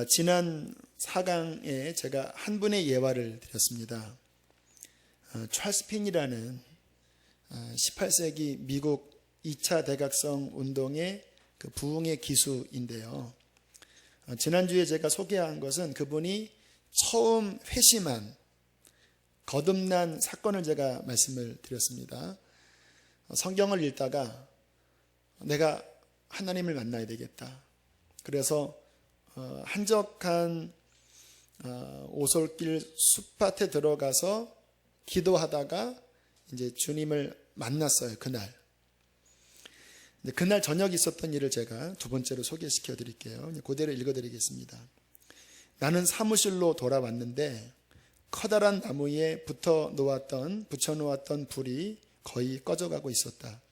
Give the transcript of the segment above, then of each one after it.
지난 4강에 제가 한 분의 예화를 드렸습니다. 찰스 핀이라는 18세기 미국 2차 대각성 운동의 그 부흥의 기수인데요. 지난주에 제가 소개한 것은 그분이 처음 회심한 거듭난 사건을 제가 말씀을 드렸습니다. 성경을 읽다가 내가 하나님을 만나야 되겠다. 그래서 한적한 오솔길 숲밭에 들어가서 기도하다가 이제 주님을 만났어요. 그날 저녁 있었던 일을 제가 두 번째로 소개시켜 드릴게요. 그대로 읽어 드리겠습니다. 나는 사무실로 돌아왔는데 커다란 나무에 붙여놓았던 불이 거의 꺼져가고 있었다.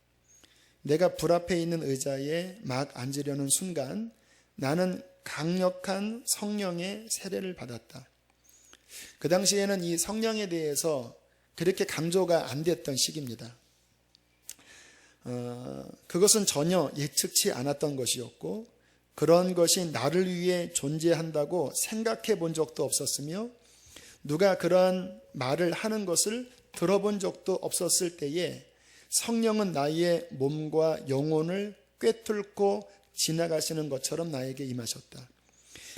내가 불 앞에 있는 의자에 막 앉으려는 순간 나는 강력한 성령의 세례를 받았다. 그 당시에는 이 성령에 대해서 그렇게 강조가 안 됐던 시기입니다. 그것은 전혀 예측치 않았던 것이었고 그런 것이 나를 위해 존재한다고 생각해 본 적도 없었으며 누가 그러한 말을 하는 것을 들어본 적도 없었을 때에 성령은 나의 몸과 영혼을 꿰뚫고 지나가시는 것처럼 나에게 임하셨다.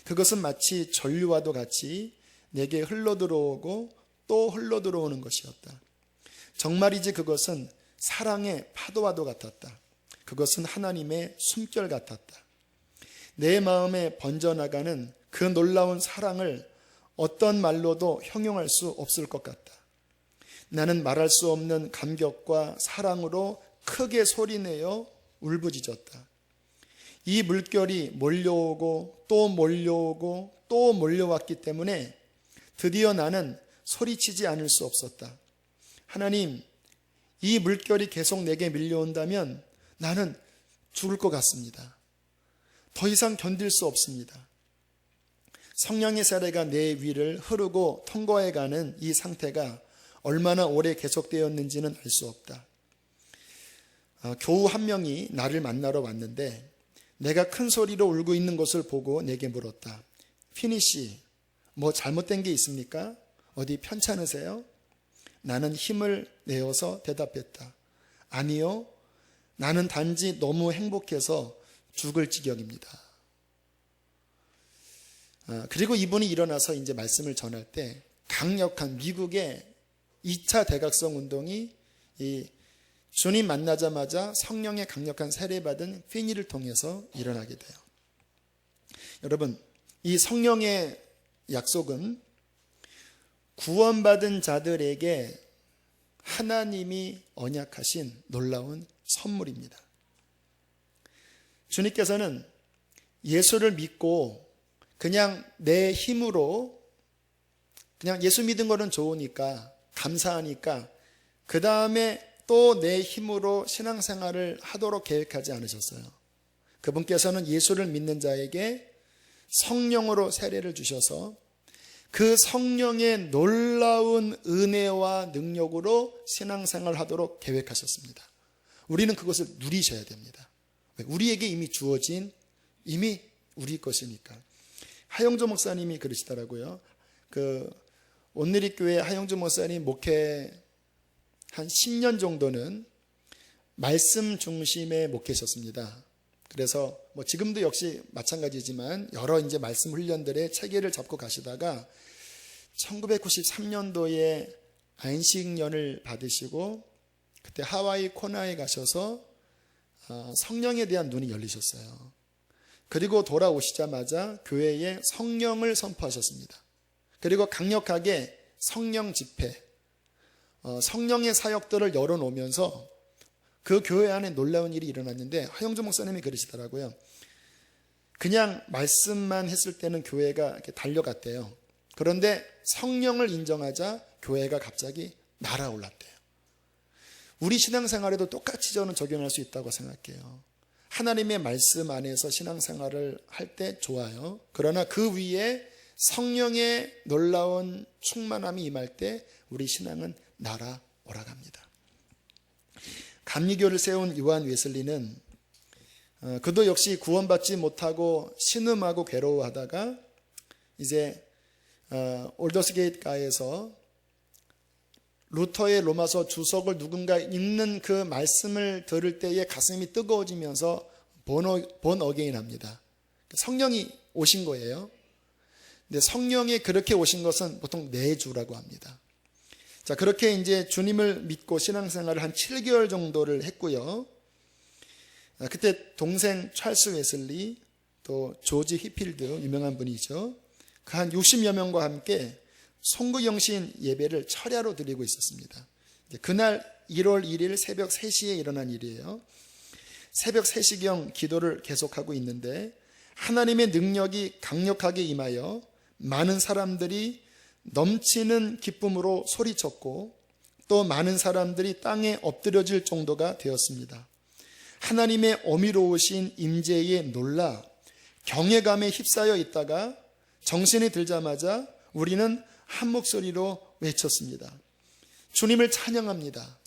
그것은 마치 전류와도 같이 내게 흘러들어오고 또 흘러들어오는 것이었다. 정말이지 그것은 사랑의 파도와도 같았다. 그것은 하나님의 숨결 같았다. 내 마음에 번져나가는 그 놀라운 사랑을 어떤 말로도 형용할 수 없을 것 같다. 나는 말할 수 없는 감격과 사랑으로 크게 소리내어 울부짖었다. 이 물결이 몰려오고 또 몰려오고 또 몰려왔기 때문에 드디어 나는 소리치지 않을 수 없었다. 하나님, 이 물결이 계속 내게 밀려온다면 나는 죽을 것 같습니다. 더 이상 견딜 수 없습니다. 성령의 세례가 내 위를 흐르고 통과해가는 이 상태가 얼마나 오래 계속되었는지는 알 수 없다. 교우 한 명이 나를 만나러 왔는데 내가 큰 소리로 울고 있는 것을 보고 내게 물었다. 피니 씨, 뭐 잘못된 게 있습니까? 어디 편찮으세요? 나는 힘을 내어서 대답했다. 아니요, 나는 단지 너무 행복해서 죽을 지경입니다. 그리고 이분이 일어나서 이제 말씀을 전할 때 강력한 미국의 2차 대각성 운동이 이 주님 만나자마자 성령의 강력한 세례받은 피니를 통해서 일어나게 돼요. 여러분, 이 성령의 약속은 구원받은 자들에게 하나님이 언약하신 놀라운 선물입니다. 주님께서는 예수를 믿고 그냥 내 힘으로 그냥 예수 믿은 거는 좋으니까 감사하니까 그 다음에 또 내 힘으로 신앙생활을 하도록 계획하지 않으셨어요. 그분께서는 예수를 믿는 자에게 성령으로 세례를 주셔서 그 성령의 놀라운 은혜와 능력으로 신앙생활을 하도록 계획하셨습니다. 우리는 그것을 누리셔야 됩니다. 우리에게 이미 주어진 이미 우리 것이니까. 하영조 목사님이 그러시더라고요. 온누리교회 하영조 목사님 목회 한 10년 정도는 말씀 중심의 목회셨습니다. 그래서 지금도 역시 마찬가지지만 여러 이제 말씀 훈련들의 체계를 잡고 가시다가 1993년도에 안식년을 받으시고 그때 하와이 코나에 가셔서 성령에 대한 눈이 열리셨어요. 그리고 돌아오시자마자 교회에 성령을 선포하셨습니다. 그리고 강력하게 성령 집회, 성령의 사역들을 열어놓으면서 그 교회 안에 놀라운 일이 일어났는데 하영주 목사님이 그러시더라고요. 그냥 말씀만 했을 때는 교회가 이렇게 달려갔대요. 그런데 성령을 인정하자 교회가 갑자기 날아올랐대요. 우리 신앙생활에도 똑같이 저는 적용할 수 있다고 생각해요. 하나님의 말씀 안에서 신앙생활을 할 때 좋아요. 그러나 그 위에 성령의 놀라운 충만함이 임할 때 우리 신앙은 날아올라갑니다. 감리교를 세운 요한 웨슬리는 그도 역시 구원받지 못하고 신음하고 괴로워하다가 이제 올더스게이트가에서 루터의 로마서 주석을 누군가 읽는 그 말씀을 들을 때에 가슴이 뜨거워지면서 본 어게인 합니다. 성령이 오신 거예요. 근데 성령이 그렇게 오신 것은 보통 내주라고 합니다. 자, 그렇게 이제 주님을 믿고 신앙생활을 한 7개월 정도를 했고요. 그때 동생 찰스 웨슬리, 또 조지 히필드, 유명한 분이죠. 그 한 60여 명과 함께 송구영신 예배를 철야로 드리고 있었습니다. 그날 1월 1일 새벽 3시에 일어난 일이에요. 새벽 3시경 기도를 계속하고 있는데 하나님의 능력이 강력하게 임하여 많은 사람들이 넘치는 기쁨으로 소리쳤고 또 많은 사람들이 땅에 엎드려질 정도가 되었습니다. 하나님의 어미로우신 임재에 놀라 경외감에 휩싸여 있다가 정신이 들자마자 우리는 한 목소리로 외쳤습니다. 주님을 찬양합니다.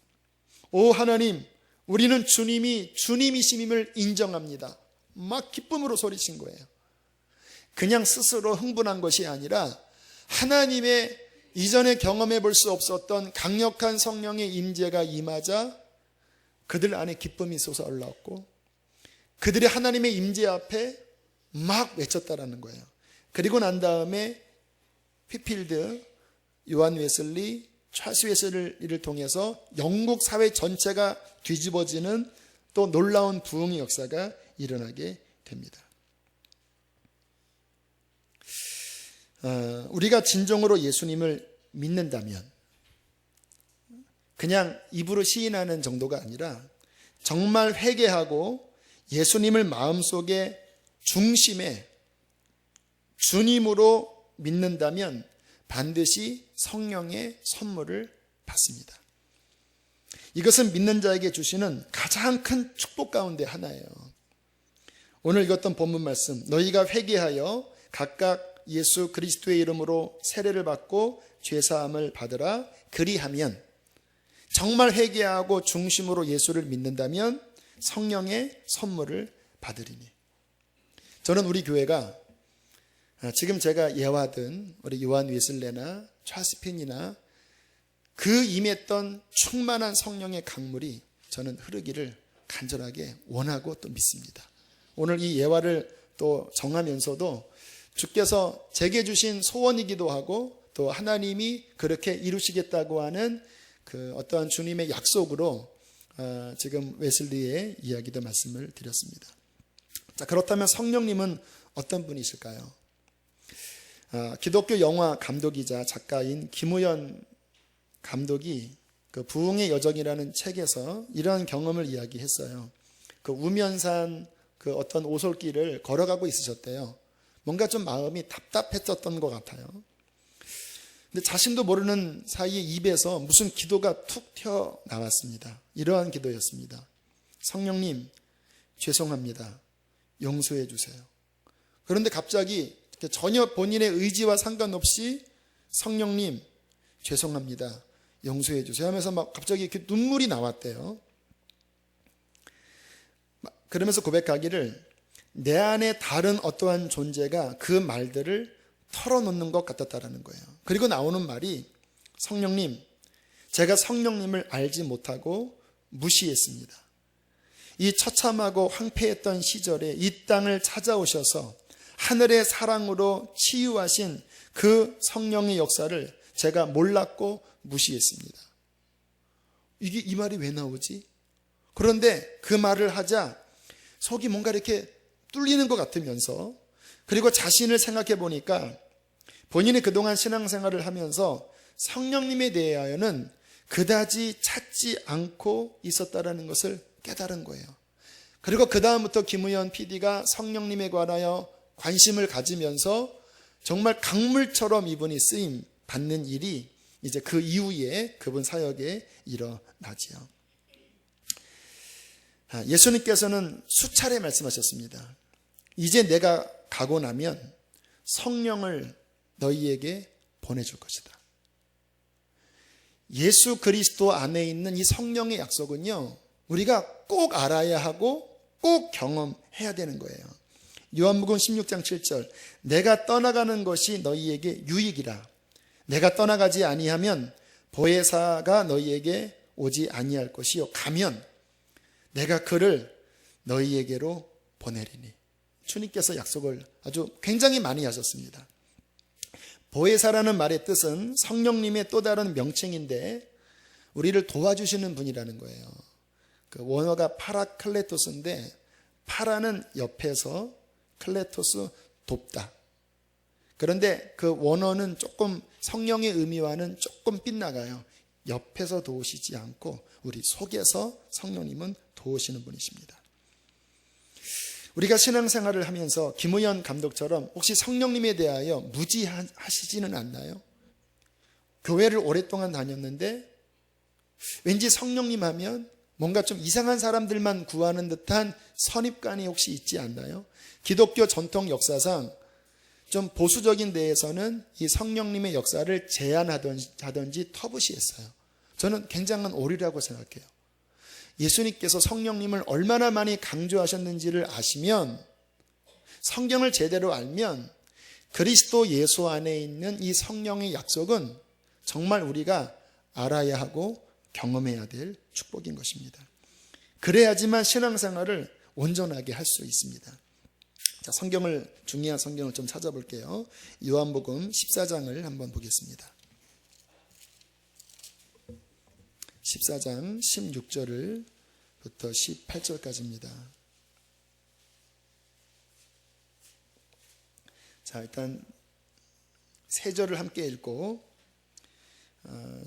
오 하나님, 우리는 주님이 주님이심임을 인정합니다. 막 기쁨으로 소리친 거예요. 그냥 스스로 흥분한 것이 아니라 하나님의 이전에 경험해 볼 수 없었던 강력한 성령의 임재가 임하자 그들 안에 기쁨이 솟아 올라왔고 그들이 하나님의 임재 앞에 막 외쳤다라는 거예요. 그리고 난 다음에 휘필드, 요한 웨슬리, 찰스 웨슬리를 통해서 영국 사회 전체가 뒤집어지는 또 놀라운 부흥의 역사가 일어나게 됩니다. 우리가 진정으로 예수님을 믿는다면 그냥 입으로 시인하는 정도가 아니라 정말 회개하고 예수님을 마음속에 중심에 주님으로 믿는다면 반드시 성령의 선물을 받습니다. 이것은 믿는 자에게 주시는 가장 큰 축복 가운데 하나예요. 오늘 읽었던 본문 말씀, 너희가 회개하여 각각 예수 그리스도의 이름으로 세례를 받고 죄사함을 받으라. 그리하면 정말 회개하고 중심으로 예수를 믿는다면 성령의 선물을 받으리니. 저는 우리 교회가 지금 제가 예화든 우리 요한 웨슬레나 찰스핀이나 그 임했던 충만한 성령의 강물이 저는 흐르기를 간절하게 원하고 또 믿습니다. 오늘 이 예화를 또 정하면서도 주께서 제게 주신 소원이기도 하고 또 하나님이 그렇게 이루시겠다고 하는 그 어떠한 주님의 약속으로 지금 웨슬리의 이야기도 말씀을 드렸습니다. 자, 그렇다면 성령님은 어떤 분이실까요? 기독교 영화 감독이자 작가인 김우연 감독이 그 부흥의 여정이라는 책에서 이러한 경험을 이야기했어요. 그 우면산 그 어떤 오솔길을 걸어가고 있으셨대요. 뭔가 좀 마음이 답답했었던 것 같아요. 근데 자신도 모르는 사이에 입에서 무슨 기도가 툭 튀어나왔습니다. 이러한 기도였습니다. 성령님, 죄송합니다. 용서해 주세요. 그런데 갑자기 전혀 본인의 의지와 상관없이 성령님, 죄송합니다. 용서해 주세요 하면서 막 갑자기 이렇게 눈물이 나왔대요. 그러면서 고백하기를 내 안에 다른 어떠한 존재가 그 말들을 털어놓는 것 같았다라는 거예요. 그리고 나오는 말이 성령님, 제가 성령님을 알지 못하고 무시했습니다. 이 처참하고 황폐했던 시절에 이 땅을 찾아오셔서 하늘의 사랑으로 치유하신 그 성령의 역사를 제가 몰랐고 무시했습니다. 이 말이 왜 나오지? 그런데 그 말을 하자 속이 뭔가 이렇게 뚫리는 것 같으면서 그리고 자신을 생각해 보니까 본인이 그동안 신앙생활을 하면서 성령님에 대하여는 그다지 찾지 않고 있었다라는 것을 깨달은 거예요. 그리고 그 다음부터 김우현 PD가 성령님에 관하여 관심을 가지면서 정말 강물처럼 이분이 쓰임 받는 일이 이제 그 이후에 그분 사역에 일어나지요. 예수님께서는 수차례 말씀하셨습니다. 이제 내가 가고 나면 성령을 너희에게 보내줄 것이다. 예수 그리스도 안에 있는 이 성령의 약속은요, 우리가 꼭 알아야 하고 꼭 경험해야 되는 거예요. 요한복음 16장 7절 내가 떠나가는 것이 너희에게 유익이라. 내가 떠나가지 아니하면 보혜사가 너희에게 오지 아니할 것이요 가면 내가 그를 너희에게로 보내리니. 주님께서 약속을 아주 굉장히 많이 하셨습니다. 보혜사라는 말의 뜻은 성령님의 또 다른 명칭인데 우리를 도와주시는 분이라는 거예요. 그 원어가 파라클레토스인데 파라는 옆에서 클레토스 돕다. 그런데 그 원어는 조금 성령의 의미와는 조금 빗나가요. 옆에서 도우시지 않고 우리 속에서 성령님은 도우시는 분이십니다. 우리가 신앙생활을 하면서 김우현 감독처럼 혹시 성령님에 대하여 무지하시지는 않나요? 교회를 오랫동안 다녔는데 왠지 성령님 하면 뭔가 좀 이상한 사람들만 구하는 듯한 선입관이 혹시 있지 않나요? 기독교 전통 역사상 좀 보수적인 데에서는 이 성령님의 역사를 제한하든지 터부시했어요. 저는 굉장한 오류라고 생각해요. 예수님께서 성령님을 얼마나 많이 강조하셨는지를 아시면, 성경을 제대로 알면 그리스도 예수 안에 있는 이 성령의 약속은 정말 우리가 알아야 하고 경험해야 될 축복인 것입니다. 그래야지만 신앙생활을 온전하게 할 수 있습니다. 자, 중요한 성경을 좀 찾아볼게요. 요한복음 14장을 한번 보겠습니다. 14장 16절부터 18절까지입니다. 자, 일단 세 절을 함께 읽고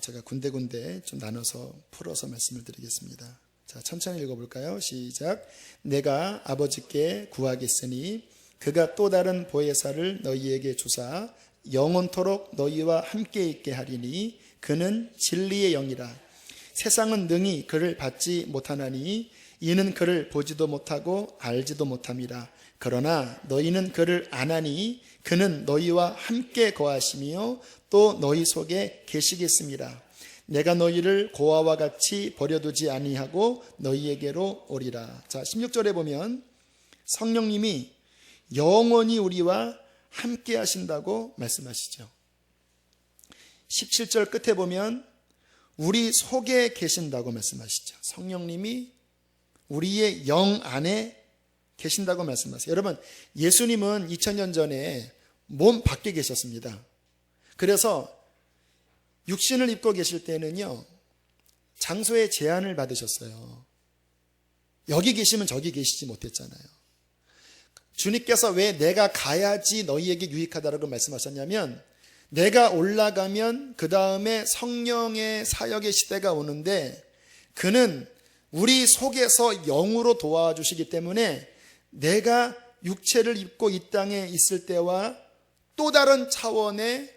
제가 군데군데 좀 나눠서 풀어서 말씀을 드리겠습니다. 자, 천천히 읽어볼까요? 시작. 내가 아버지께 구하겠으니 그가 또 다른 보혜사를 너희에게 주사 영원토록 너희와 함께 있게 하리니 그는 진리의 영이라. 세상은 능히 그를 받지 못하나니 이는 그를 보지도 못하고 알지도 못함이라. 그러나 너희는 그를 아나니 그는 너희와 함께 거하시며 또 너희 속에 계시겠습니다. 내가 너희를 고아와 같이 버려두지 아니하고 너희에게로 오리라. 자, 16절에 보면 성령님이 영원히 우리와 함께 하신다고 말씀하시죠. 17절 끝에 보면 우리 속에 계신다고 말씀하시죠. 성령님이 우리의 영 안에 계신다고 말씀하세요. 여러분, 예수님은 2000년 전에 몸 밖에 계셨습니다. 그래서 육신을 입고 계실 때는요, 장소에 제한을 받으셨어요. 여기 계시면 저기 계시지 못했잖아요. 주님께서 왜 내가 가야지 너희에게 유익하다라고 말씀하셨냐면, 내가 올라가면 그 다음에 성령의 사역의 시대가 오는데 그는 우리 속에서 영으로 도와주시기 때문에 내가 육체를 입고 이 땅에 있을 때와 또 다른 차원의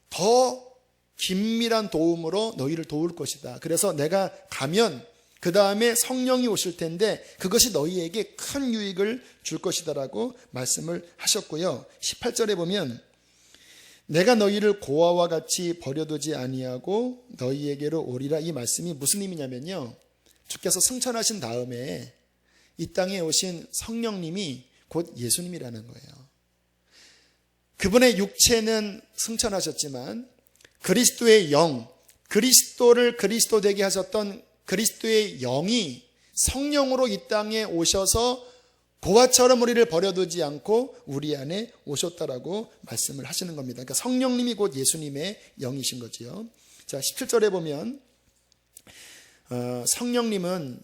더 긴밀한 도움으로 너희를 도울 것이다. 그래서 내가 가면 그 다음에 성령이 오실 텐데 그것이 너희에게 큰 유익을 줄 것이다라고 말씀을 하셨고요. 18절에 보면 내가 너희를 고아와 같이 버려두지 아니하고 너희에게로 오리라. 이 말씀이 무슨 의미냐면요, 주께서 승천하신 다음에 이 땅에 오신 성령님이 곧 예수님이라는 거예요. 그분의 육체는 승천하셨지만 그리스도의 영, 그리스도를 그리스도 되게 하셨던 그리스도의 영이 성령으로 이 땅에 오셔서 고아처럼 우리를 버려두지 않고 우리 안에 오셨다라고 말씀을 하시는 겁니다. 그러니까 성령님이 곧 예수님의 영이신 거지요. 자, 17절에 보면 성령님은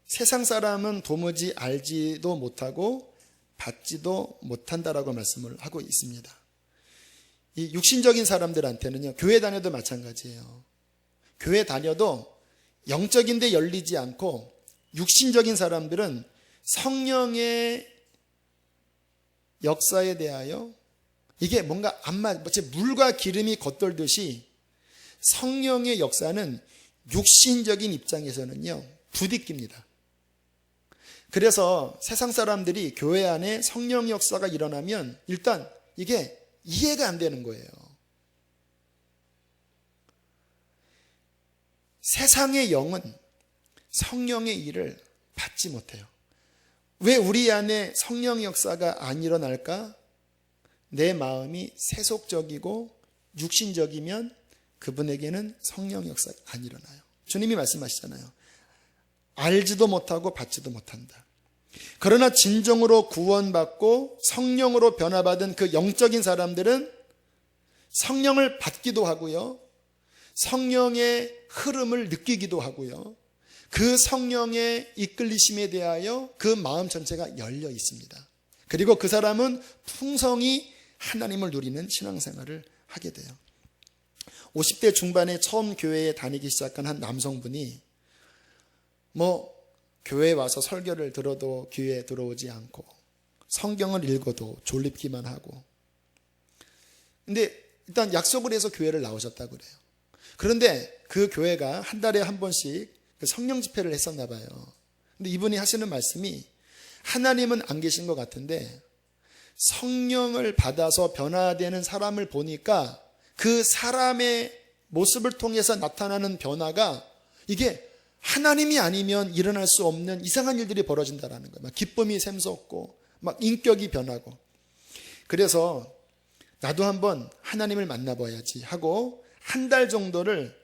세상 사람은 도무지 알지도 못하고 받지도 못한다라고 말씀을 하고 있습니다. 이 육신적인 사람들한테는요, 교회 다녀도 마찬가지예요. 교회 다녀도 영적인데 열리지 않고 육신적인 사람들은 성령의 역사에 대하여 이게 뭔가 마치 물과 기름이 겉돌듯이 성령의 역사는 육신적인 입장에서는요, 부딪힙니다. 그래서 세상 사람들이 교회 안에 성령 역사가 일어나면 일단 이게 이해가 안 되는 거예요. 세상의 영은 성령의 일을 받지 못해요. 왜 우리 안에 성령 역사가 안 일어날까? 내 마음이 세속적이고 육신적이면 그분에게는 성령 역사가 안 일어나요. 주님이 말씀하시잖아요. 알지도 못하고 받지도 못한다. 그러나 진정으로 구원받고 성령으로 변화받은 그 영적인 사람들은 성령을 받기도 하고요, 성령의 흐름을 느끼기도 하고요, 그 성령의 이끌리심에 대하여 그 마음 전체가 열려 있습니다. 그리고 그 사람은 풍성히 하나님을 누리는 신앙생활을 하게 돼요. 50대 중반에 처음 교회에 다니기 시작한 한 남성분이 교회에 와서 설교를 들어도 귀에 들어오지 않고 성경을 읽어도 졸립기만 하고, 근데 일단 약속을 해서 교회를 나오셨다고 그래요. 그런데 그 교회가 한 달에 한 번씩 성령 집회를 했었나 봐요. 근데 이분이 하시는 말씀이, 하나님은 안 계신 것 같은데 성령을 받아서 변화되는 사람을 보니까 그 사람의 모습을 통해서 나타나는 변화가 이게 하나님이 아니면 일어날 수 없는 이상한 일들이 벌어진다라는 거예요. 막 기쁨이 샘솟고 막 인격이 변하고. 그래서 나도 한번 하나님을 만나봐야지 하고 한 달 정도를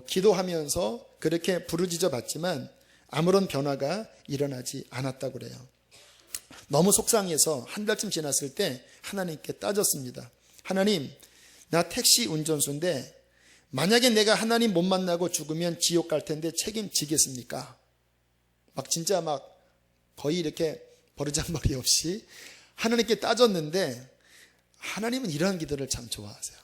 기도하면서 그렇게 부르짖어 봤지만 아무런 변화가 일어나지 않았다고 그래요. 너무 속상해서 한 달쯤 지났을 때 하나님께 따졌습니다. 하나님, 나 택시 운전수인데 만약에 내가 하나님 못 만나고 죽으면 지옥 갈 텐데 책임지겠습니까? 진짜 거의 이렇게 버르장머리 없이 하나님께 따졌는데, 하나님은 이러한 기도를 참 좋아하세요.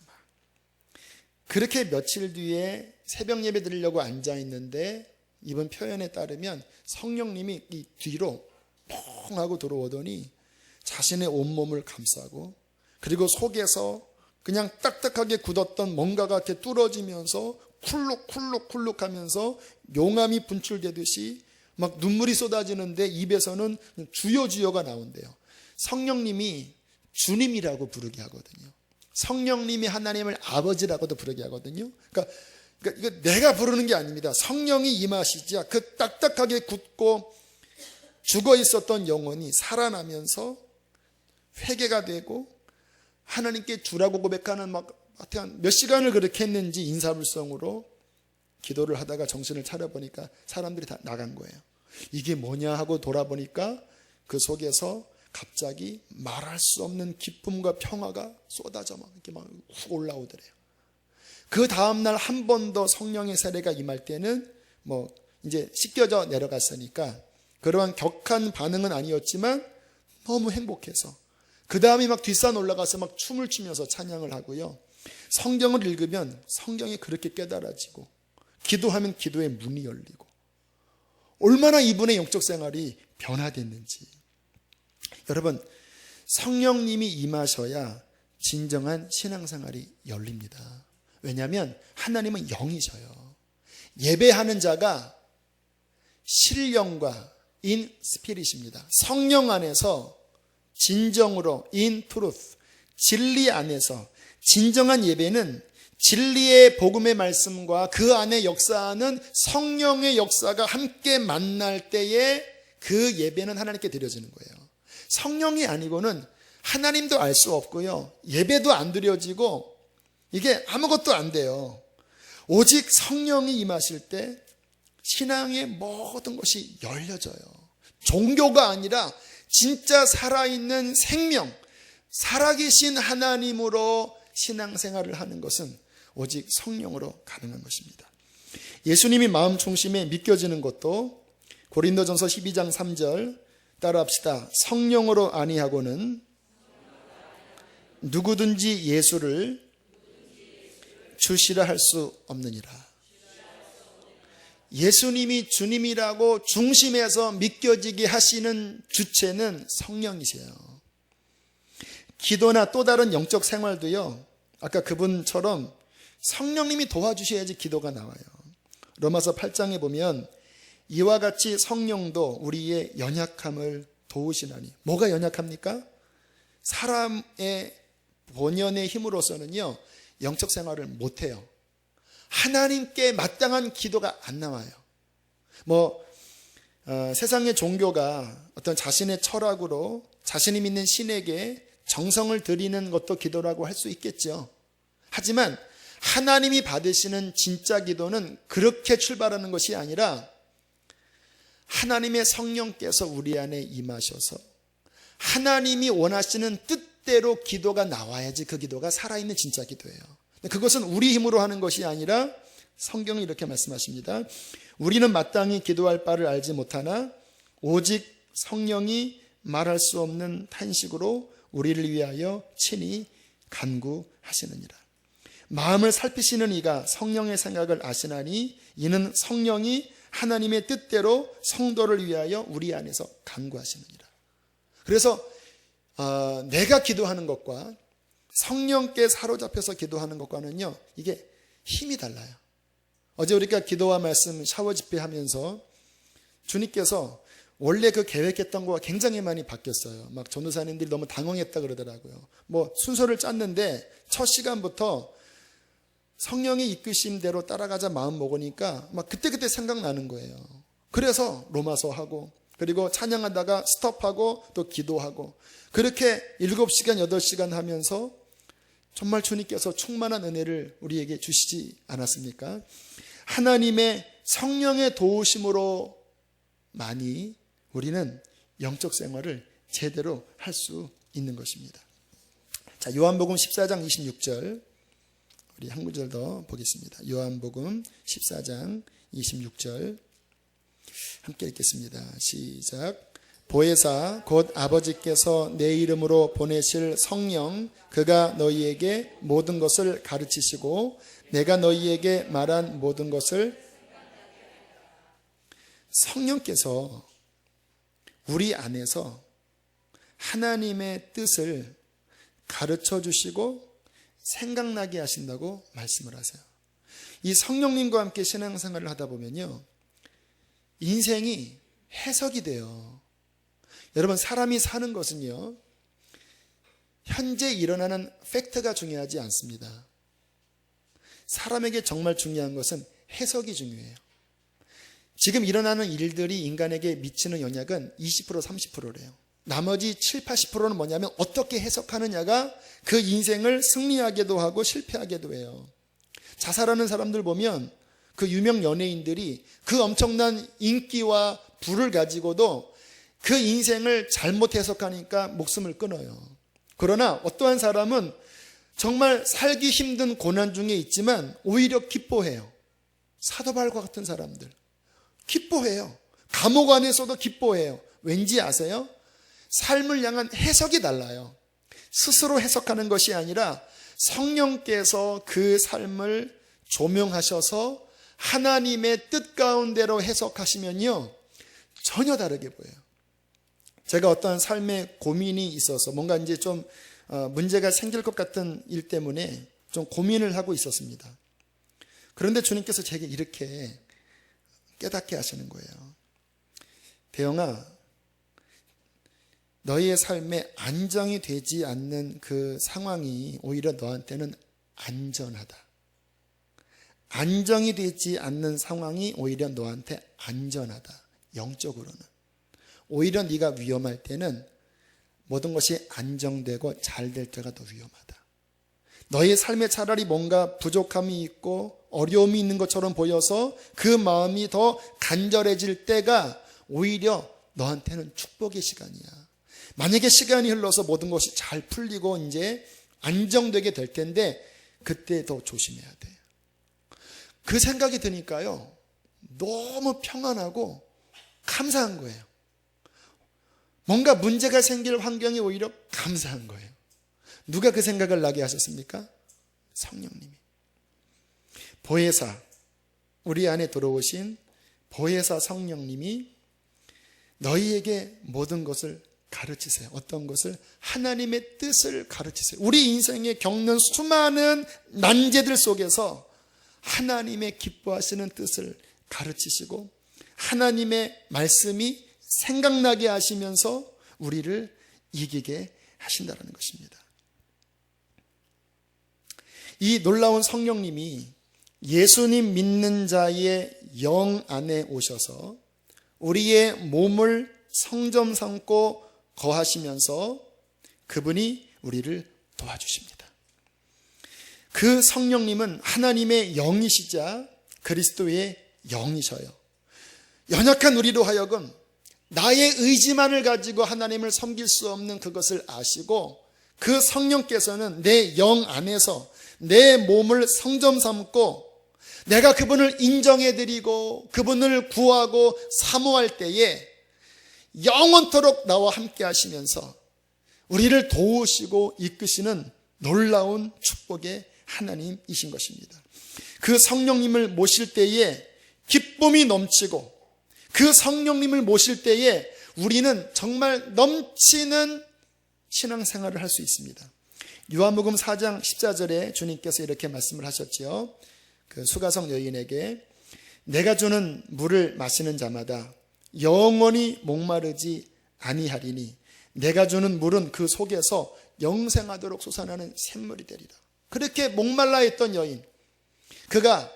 그렇게 며칠 뒤에 새벽 예배 드리려고 앉아 있는데 이번 표현에 따르면 성령님이 이 뒤로 펑 하고 들어오더니 자신의 온몸을 감싸고, 그리고 속에서 그냥 딱딱하게 굳었던 뭔가가 이렇게 뚫어지면서 쿨룩쿨룩쿨룩 하면서 용암이 분출되듯이 막 눈물이 쏟아지는데 입에서는 주여주여가 나온대요. 성령님이 주님이라고 부르게 하거든요. 성령님이 하나님을 아버지라고도 부르게 하거든요. 그러니까 이거 내가 부르는 게 아닙니다. 성령이 임하시자 그 딱딱하게 굳고 죽어 있었던 영혼이 살아나면서 회개가 되고 하나님께 주라고 고백하는 몇 시간을 그렇게 했는지 인사불성으로 기도를 하다가 정신을 차려보니까 사람들이 다 나간 거예요. 이게 뭐냐 하고 돌아보니까 그 속에서 갑자기 말할 수 없는 기쁨과 평화가 쏟아져 이렇게 훅 올라오더래요. 그 다음날 한 번 더 성령의 세례가 임할 때는 이제 씻겨져 내려갔으니까 그러한 격한 반응은 아니었지만 너무 행복해서 그 다음에 뒷산 올라가서 춤을 추면서 찬양을 하고요. 성경을 읽으면 성경이 그렇게 깨달아지고, 기도하면 기도의 문이 열리고, 얼마나 이분의 영적 생활이 변화됐는지. 여러분, 성령님이 임하셔야 진정한 신앙생활이 열립니다. 왜냐하면 하나님은 영이셔요. 예배하는 자가 신령과 in spirit입니다. 성령 안에서 진정으로 in truth, 진리 안에서 진정한 예배는 진리의 복음의 말씀과 그 안에 역사하는 성령의 역사가 함께 만날 때에 그 예배는 하나님께 드려지는 거예요. 성령이 아니고는 하나님도 알 수 없고요, 예배도 안 드려지고 이게 아무것도 안 돼요. 오직 성령이 임하실 때 신앙의 모든 것이 열려져요. 종교가 아니라 진짜 살아있는 생명, 살아계신 하나님으로 신앙생활을 하는 것은 오직 성령으로 가능한 것입니다. 예수님이 마음 중심에 믿겨지는 것도 고린도전서 12장 3절 따라합시다. 성령으로 아니하고는 누구든지 예수를 주시라 할 수 없느니라. 예수님이 주님이라고 중심에서 믿겨지게 하시는 주체는 성령이세요. 기도나 또 다른 영적 생활도요, 아까 그분처럼 성령님이 도와주셔야지 기도가 나와요. 로마서 8장에 보면 이와 같이 성령도 우리의 연약함을 도우시나니. 뭐가 연약합니까? 사람의 본연의 힘으로서는요, 영적 생활을 못해요. 하나님께 마땅한 기도가 안 나와요. 세상의 종교가 어떤 자신의 철학으로 자신이 믿는 신에게 정성을 드리는 것도 기도라고 할 수 있겠죠. 하지만 하나님이 받으시는 진짜 기도는 그렇게 출발하는 것이 아니라 하나님의 성령께서 우리 안에 임하셔서 하나님이 원하시는 뜻대로 기도가 나와야지 그 기도가 살아있는 진짜 기도예요. 그것은 우리 힘으로 하는 것이 아니라 성경은 이렇게 말씀하십니다. 우리는 마땅히 기도할 바를 알지 못하나 오직 성령이 말할 수 없는 탄식으로 우리를 위하여 친히 간구하시느니라. 마음을 살피시는 이가 성령의 생각을 아시나니 이는 성령이 하나님의 뜻대로 성도를 위하여 우리 안에서 간구하시느니라. 그래서 내가 기도하는 것과 성령께 사로잡혀서 기도하는 것과는요, 이게 힘이 달라요. 어제 우리가 기도와 말씀 샤워 집회하면서 주님께서 원래 그 계획했던 거가 굉장히 많이 바뀌었어요. 막 전도사님들이 너무 당황했다 그러더라고요. 순서를 짰는데 첫 시간부터 성령의 이끄심대로 따라가자 마음 먹으니까 막 그때그때 생각나는 거예요. 그래서 로마서 하고, 그리고 찬양하다가 스톱하고 또 기도하고, 그렇게 7시간 8시간 하면서 정말 주님께서 충만한 은혜를 우리에게 주시지 않았습니까? 하나님의 성령의 도우심으로 많이 우리는 영적 생활을 제대로 할 수 있는 것입니다. 자, 요한복음 14장 26절 우리 한 구절 더 보겠습니다. 요한복음 14장 26절 함께 읽겠습니다. 시작. 보혜사 곧 아버지께서 내 이름으로 보내실 성령 그가 너희에게 모든 것을 가르치시고 내가 너희에게 말한 모든 것을. 성령께서 우리 안에서 하나님의 뜻을 가르쳐 주시고 생각나게 하신다고 말씀을 하세요. 이 성령님과 함께 신앙생활을 하다 보면요, 인생이 해석이 돼요. 여러분, 사람이 사는 것은요, 현재 일어나는 팩트가 중요하지 않습니다. 사람에게 정말 중요한 것은 해석이 중요해요. 지금 일어나는 일들이 인간에게 미치는 영향은 20% 30%래요. 나머지 7, 80%는 뭐냐면 어떻게 해석하느냐가 그 인생을 승리하게도 하고 실패하게도 해요. 자살하는 사람들 보면 그 유명 연예인들이 그 엄청난 인기와 부를 가지고도 그 인생을 잘못 해석하니까 목숨을 끊어요. 그러나 어떠한 사람은 정말 살기 힘든 고난 중에 있지만 오히려 기뻐해요. 사도 바울과 같은 사람들 기뻐해요. 감옥 안에서도 기뻐해요. 왠지 아세요? 삶을 향한 해석이 달라요. 스스로 해석하는 것이 아니라 성령께서 그 삶을 조명하셔서 하나님의 뜻 가운데로 해석하시면요, 전혀 다르게 보여요. 제가 어떤 삶의 고민이 있어서 뭔가 이제 좀 문제가 생길 것 같은 일 때문에 좀 고민을 하고 있었습니다. 그런데 주님께서 제게 이렇게 깨닫게 하시는 거예요. 대영아, 너희의 삶에 안정이 되지 않는 그 상황이 오히려 너한테는 안전하다. 안정이 되지 않는 상황이 오히려 너한테 안전하다. 영적으로는. 오히려 네가 위험할 때는 모든 것이 안정되고 잘 될 때가 더 위험하다. 너의 삶에 차라리 뭔가 부족함이 있고 어려움이 있는 것처럼 보여서 그 마음이 더 간절해질 때가 오히려 너한테는 축복의 시간이야. 만약에 시간이 흘러서 모든 것이 잘 풀리고 이제 안정되게 될 텐데 그때 더 조심해야 돼. 그 생각이 드니까요, 너무 평안하고 감사한 거예요. 뭔가 문제가 생길 환경이 오히려 감사한 거예요. 누가 그 생각을 나게 하셨습니까? 성령님이. 보혜사, 우리 안에 들어오신 보혜사 성령님이 너희에게 모든 것을 가르치세요. 어떤 것을? 하나님의 뜻을 가르치세요. 우리 인생에 겪는 수많은 난제들 속에서 하나님의 기뻐하시는 뜻을 가르치시고 하나님의 말씀이 생각나게 하시면서 우리를 이기게 하신다는 것입니다. 이 놀라운 성령님이 예수님 믿는 자의 영 안에 오셔서 우리의 몸을 성전 삼고 거하시면서 그분이 우리를 도와주십니다. 그 성령님은 하나님의 영이시자 그리스도의 영이셔요. 연약한 우리로 하여금 나의 의지만을 가지고 하나님을 섬길 수 없는 그것을 아시고 그 성령께서는 내 영 안에서 내 몸을 성전 삼고 내가 그분을 인정해드리고 그분을 구하고 사모할 때에 영원토록 나와 함께 하시면서 우리를 도우시고 이끄시는 놀라운 축복의 하나님이신 것입니다. 그 성령님을 모실 때에 기쁨이 넘치고 그 성령님을 모실 때에 우리는 정말 넘치는 신앙생활을 할 수 있습니다. 요한복음 4장 14절에 주님께서 이렇게 말씀을 하셨지요. 그 수가성 여인에게 내가 주는 물을 마시는 자마다 영원히 목마르지 아니하리니 내가 주는 물은 그 속에서 영생하도록 솟아나는 샘물이 되리라. 그렇게 목말라 했던 여인, 그가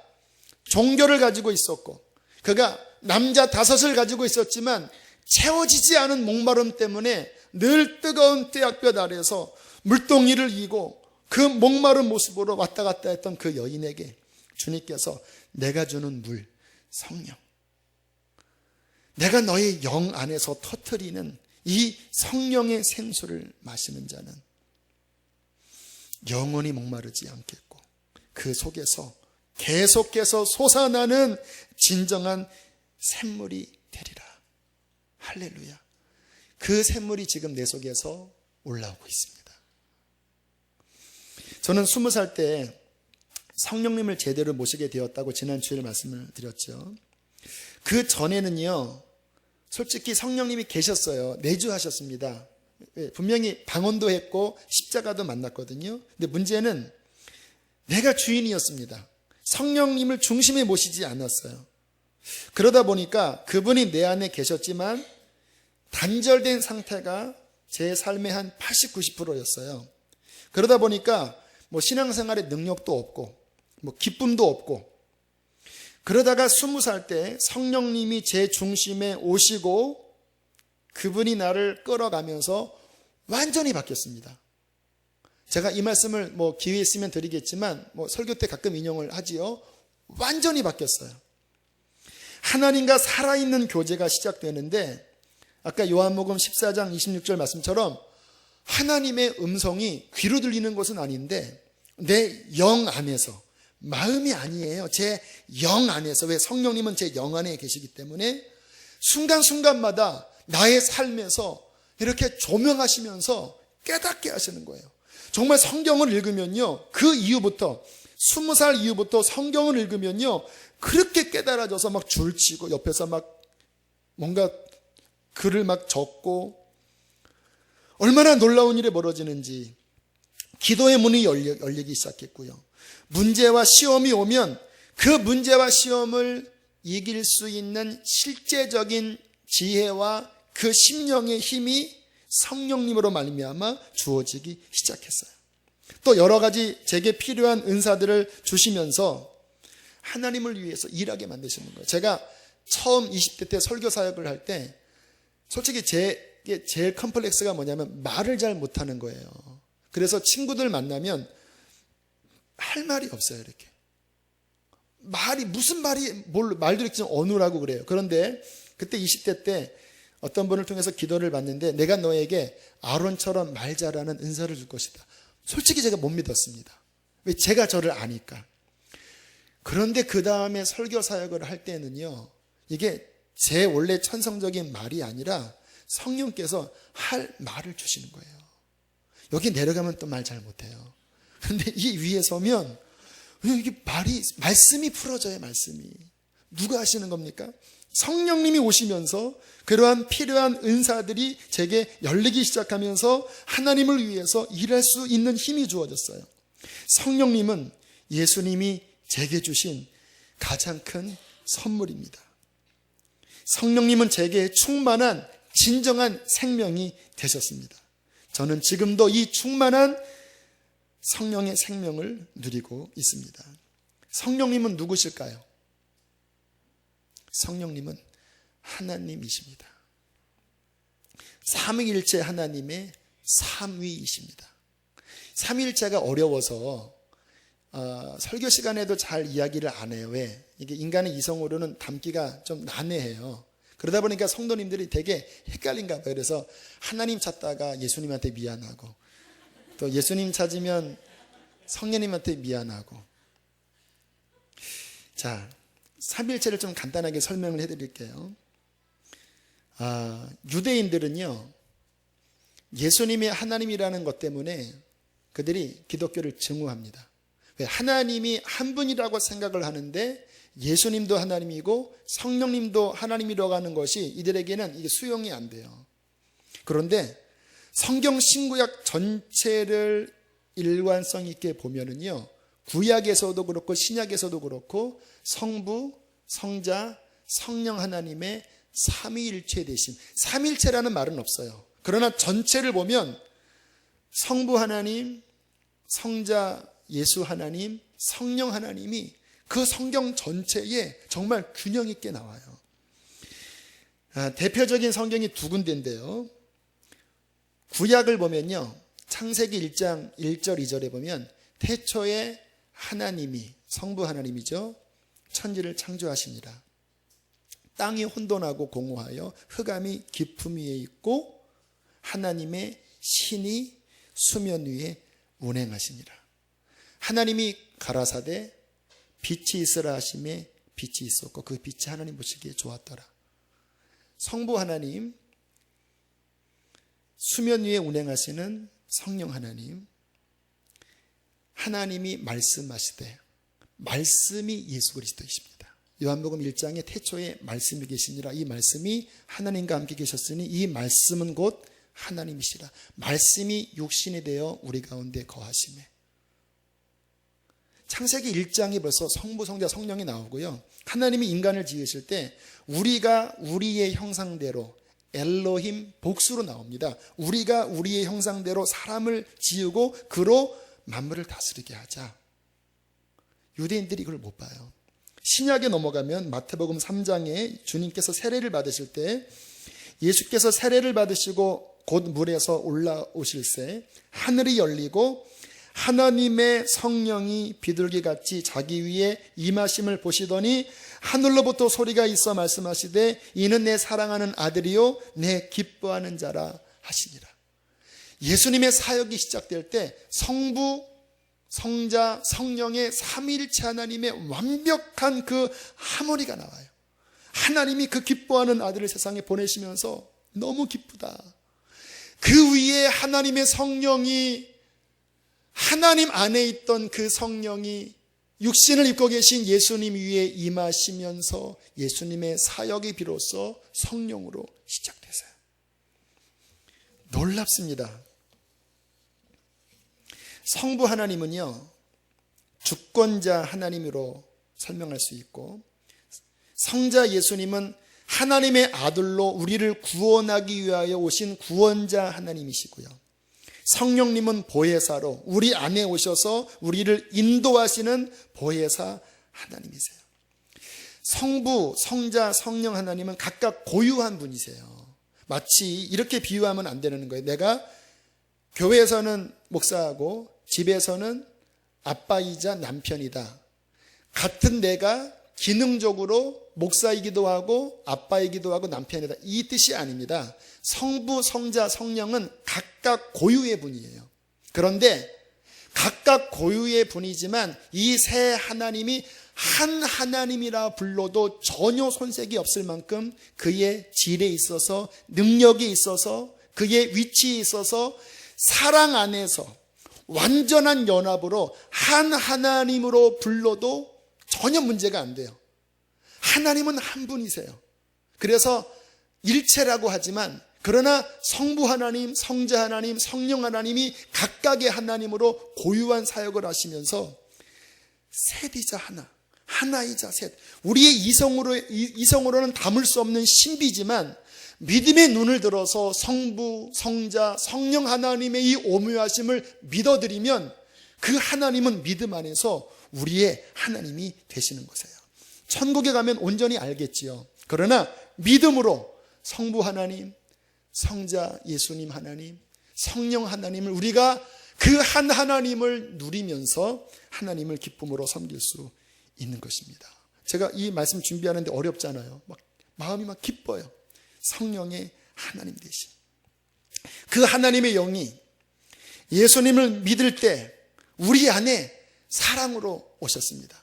종교를 가지고 있었고 그가 남자 5을 가지고 있었지만 채워지지 않은 목마름 때문에 늘 뜨거운 태양볕 아래에서 물동이를 이고 그 목마른 모습으로 왔다 갔다 했던 그 여인에게 주님께서 내가 주는 물, 성령, 내가 너의 영 안에서 터뜨리는 이 성령의 생수를 마시는 자는 영원히 목마르지 않겠고 그 속에서 계속해서 솟아나는 진정한 샘물이 되리라. 할렐루야. 그 샘물이 지금 내 속에서 올라오고 있습니다. 저는 20살 때 성령님을 제대로 모시게 되었다고 지난 주일에 말씀을 드렸죠. 그 전에는요, 솔직히 성령님이 계셨어요. 내주 하셨습니다. 분명히 방언도 했고 십자가도 만났거든요. 근데 문제는 내가 주인이었습니다. 성령님을 중심에 모시지 않았어요. 그러다 보니까 그분이 내 안에 계셨지만 단절된 상태가 제 삶의 한 80, 90%였어요. 그러다 보니까 뭐 신앙생활에 능력도 없고 뭐 기쁨도 없고, 그러다가 20살 때 성령님이 제 중심에 오시고 그분이 나를 끌어가면서 완전히 바뀌었습니다. 제가 이 말씀을 뭐 기회 있으면 드리겠지만 뭐 설교 때 가끔 인용을 하지요. 완전히 바뀌었어요. 하나님과 살아있는 교제가 시작되는데 아까 요한복음 14장 26절 말씀처럼 하나님의 음성이 귀로 들리는 것은 아닌데 내 영 안에서, 마음이 아니에요. 제 영 안에서, 왜 성령님은 제 영 안에 계시기 때문에 순간순간마다 나의 삶에서 이렇게 조명하시면서 깨닫게 하시는 거예요. 정말 성경을 읽으면요, 그 이후부터 20살 이후부터 성경을 읽으면요 그렇게 깨달아져서 막 줄치고 옆에서 막 뭔가 글을 막 적고, 얼마나 놀라운 일이 벌어지는지. 기도의 문이 열리기 시작했고요. 문제와 시험이 오면 그 문제와 시험을 이길 수 있는 실제적인 지혜와 그 심령의 힘이 성령님으로 말미암아 주어지기 시작했어요. 또 여러 가지 제게 필요한 은사들을 주시면서 하나님을 위해서 일하게 만드시는 거예요. 제가 처음 20대 때 설교 사역을 할 때 솔직히 제일 컴플렉스가 뭐냐면 말을 잘 못하는 거예요. 그래서 친구들 만나면 할 말이 없어요. 이렇게 무슨 말도 이렇게 좀 어눌하고 그래요. 그런데 그때 20대 때 어떤 분을 통해서 기도를 받는데 내가 너에게 아론처럼 말 잘하는 은사를 줄 것이다. 솔직히 제가 못 믿었습니다. 왜? 제가 저를 아니까. 그런데 그 다음에 설교 사역을 할 때는요, 이게 제 원래 천성적인 말이 아니라 성령께서 할 말을 주시는 거예요. 여기 내려가면 또 말 잘 못해요. 그런데 이 위에 서면 이게 말씀이 풀어져요. 말씀이. 누가 하시는 겁니까? 성령님이 오시면서 그러한 필요한 은사들이 제게 열리기 시작하면서 하나님을 위해서 일할 수 있는 힘이 주어졌어요. 성령님은 예수님이 제게 주신 가장 큰 선물입니다. 성령님은 제게 충만한 진정한 생명이 되셨습니다. 저는 지금도 이 충만한 성령의 생명을 누리고 있습니다. 성령님은 누구실까요? 성령님은 하나님이십니다. 삼위일체 하나님의 삼위이십니다. 삼위일체가 어려워서 설교 시간에도 잘 이야기를 안 해요. 왜? 이게 인간의 이성으로는 담기가 좀 난해해요. 그러다 보니까 성도님들이 되게 헷갈린가 봐요. 그래서 하나님 찾다가 예수님한테 미안하고, 또 예수님 찾으면 성령님한테 미안하고. 자, 삼위일체를 좀 간단하게 설명을 해드릴게요. 유대인들은요, 예수님이 하나님이라는 것 때문에 그들이 기독교를 증오합니다. 왜? 하나님이 한 분이라고 생각을 하는데 예수님도 하나님이고 성령님도 하나님이라고 하는 것이 이들에게는 이게 수용이 안 돼요. 그런데 성경 신구약 전체를 일관성 있게 보면은요, 구약에서도 그렇고 신약에서도 그렇고 성부, 성자, 성령 하나님의 삼위일체 되심, 삼일체라는 말은 없어요. 그러나 전체를 보면 성부 하나님, 성자 예수 하나님, 성령 하나님이 그 성경 전체에 정말 균형 있게 나와요. 대표적인 성경이 두 군데인데요. 구약을 보면요, 창세기 1장 1절 2절에 보면 태초에 하나님이, 성부 하나님이죠, 천지를 창조하십니다. 땅이 혼돈하고 공허하여 흑암이 깊음 위에 있고 하나님의 신이 수면 위에 운행하시니라. 하나님이 가라사대 빛이 있으라 하심에 빛이 있었고 그 빛이 하나님 보시기에 좋았더라. 성부 하나님, 수면 위에 운행하시는 성령 하나님, 하나님이 말씀하시되 말씀이 예수 그리스도이십니다. 요한복음 1장에 태초에 말씀이 계시니라. 이 말씀이 하나님과 함께 계셨으니 이 말씀은 곧 하나님이시라. 말씀이 육신이 되어 우리 가운데 거하시매. 창세기 1장에 벌써 성부, 성자, 성령이 나오고요. 하나님이 인간을 지으실 때 우리가 우리의 형상대로, 엘로힘 복수로 나옵니다. 우리가 우리의 형상대로 사람을 지으고 그로 만물을 다스리게 하자. 유대인들이 이걸 못 봐요. 신약에 넘어가면 마태복음 3장에 주님께서 세례를 받으실 때 예수께서 세례를 받으시고 곧 물에서 올라오실새 하늘이 열리고 하나님의 성령이 비둘기같이 자기 위에 임하심을 보시더니 하늘로부터 소리가 있어 말씀하시되 이는 내 사랑하는 아들이요 내 기뻐하는 자라 하시니라. 예수님의 사역이 시작될 때 성부, 성자, 성령의 삼위일체 하나님의 완벽한 그 하모니가 나와요. 하나님이 그 기뻐하는 아들을 세상에 보내시면서 너무 기쁘다. 그 위에 하나님의 성령이, 하나님 안에 있던 그 성령이 육신을 입고 계신 예수님 위에 임하시면서 예수님의 사역이 비로소 성령으로 시작됐어요. 놀랍습니다. 성부 하나님은요, 주권자 하나님으로 설명할 수 있고, 성자 예수님은 하나님의 아들로 우리를 구원하기 위하여 오신 구원자 하나님이시고요. 성령님은 보혜사로 우리 안에 오셔서 우리를 인도하시는 보혜사 하나님이세요. 성부, 성자, 성령 하나님은 각각 고유한 분이세요. 마치 이렇게 비유하면 안 되는 거예요. 내가 교회에서는 목사하고 집에서는 아빠이자 남편이다. 같은 내가 기능적으로 목사이기도 하고 아빠이기도 하고 남편이다. 이 뜻이 아닙니다. 성부, 성자, 성령은 각각 고유의 분이에요. 그런데 각각 고유의 분이지만 이 세 하나님이 한 하나님이라 불러도 전혀 손색이 없을 만큼 그의 질에 있어서, 능력에 있어서, 그의 위치에 있어서 사랑 안에서 완전한 연합으로 한 하나님으로 불러도 전혀 문제가 안 돼요. 하나님은 한 분이세요. 그래서 일체라고 하지만 그러나 성부 하나님, 성자 하나님, 성령 하나님이 각각의 하나님으로 고유한 사역을 하시면서 셋이자 하나, 하나이자 셋. 우리의 이성으로는 담을 수 없는 신비지만 믿음의 눈을 들어서 성부, 성자, 성령 하나님의 이 오묘하심을 믿어드리면 그 하나님은 믿음 안에서 우리의 하나님이 되시는 것이에요. 천국에 가면 온전히 알겠지요. 그러나 믿음으로 성부 하나님, 성자 예수님 하나님, 성령 하나님을 우리가 그 한 하나님을 누리면서 하나님을 기쁨으로 섬길 수 있는 것입니다. 제가 이 말씀 준비하는데 어렵잖아요. 마음이 막 기뻐요. 성령의 하나님 되신 그 하나님의 영이 예수님을 믿을 때 우리 안에 사랑으로 오셨습니다.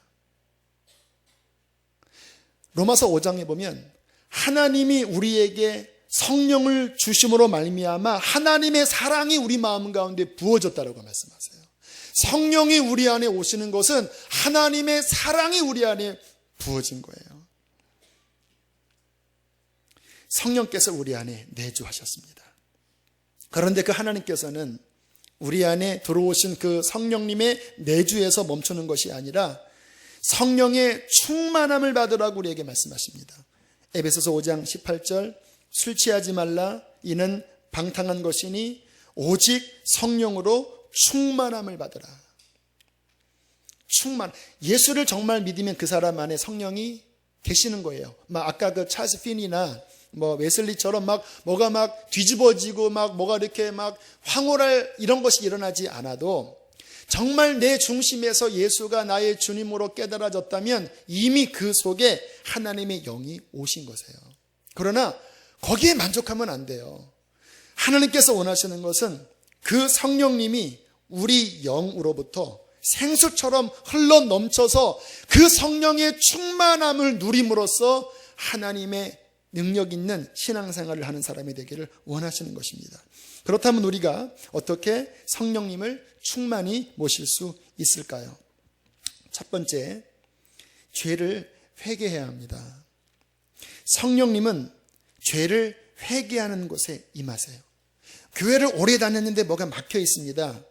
로마서 5장에 보면 하나님이 우리에게 성령을 주심으로 말미암아 하나님의 사랑이 우리 마음 가운데 부어졌다라고 말씀하세요. 성령이 우리 안에 오시는 것은 하나님의 사랑이 우리 안에 부어진 거예요. 성령께서 우리 안에 내주하셨습니다. 그런데 그 하나님께서는 우리 안에 들어오신 그 성령님의 내주에서 멈추는 것이 아니라 성령의 충만함을 받으라고 우리에게 말씀하십니다. 에베소서 5장 18절 술 취하지 말라 이는 방탕한 것이니 오직 성령으로 충만함을 받으라. 충만. 예수를 정말 믿으면 그 사람 안에 성령이 계시는 거예요. 아까 그 찰스 핀이나 웨슬리처럼 뭐가 뒤집어지고 뭐가 이렇게 황홀할 이런 것이 일어나지 않아도 정말 내 중심에서 예수가 나의 주님으로 깨달아졌다면 이미 그 속에 하나님의 영이 오신 것이에요. 그러나 거기에 만족하면 안 돼요. 하나님께서 원하시는 것은 그 성령님이 우리 영으로부터 생수처럼 흘러 넘쳐서 그 성령의 충만함을 누림으로써 하나님의 능력 있는 신앙생활을 하는 사람이 되기를 원하시는 것입니다. 그렇다면 우리가 어떻게 성령님을 충만히 모실 수 있을까요? 첫 번째, 죄를 회개해야 합니다. 성령님은 죄를 회개하는 곳에 임하세요. 교회를 오래 다녔는데 뭐가 막혀 있습니다.